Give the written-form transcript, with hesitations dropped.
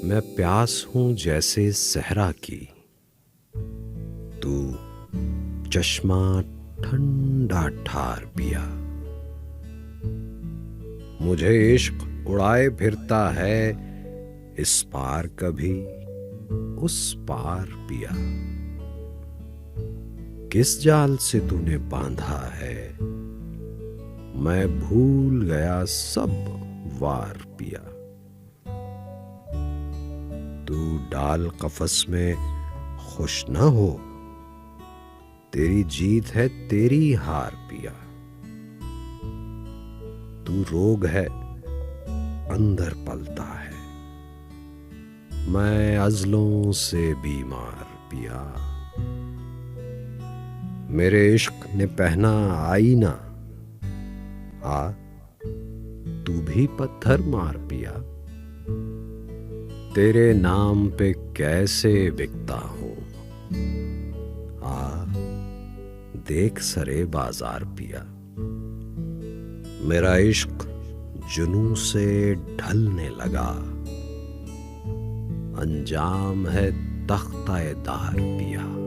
मैं प्यास हूं जैसे सहरा की, तू चश्मा ठंडा ठार पिया। मुझे इश्क उड़ाए फिरता है, इस पार कभी उस पार पिया। किस जाल से तूने बांधा है, मैं भूल गया सब वार पिया। तू डाल कफस में खुश न हो, तेरी जीत है तेरी हार पिया। तू रोग है अंदर पलता है, मैं अज़लों से बीमार पिया। मेरे इश्क ने पहना आईना, आ तू भी पत्थर मार पिया। तेरे नाम पे कैसे बिकता हूँ, आ देख सरे बाजार पिया। मेरा इश्क जुनून से ढलने लगा, अंजाम है तख्ता-ए-दार पिया।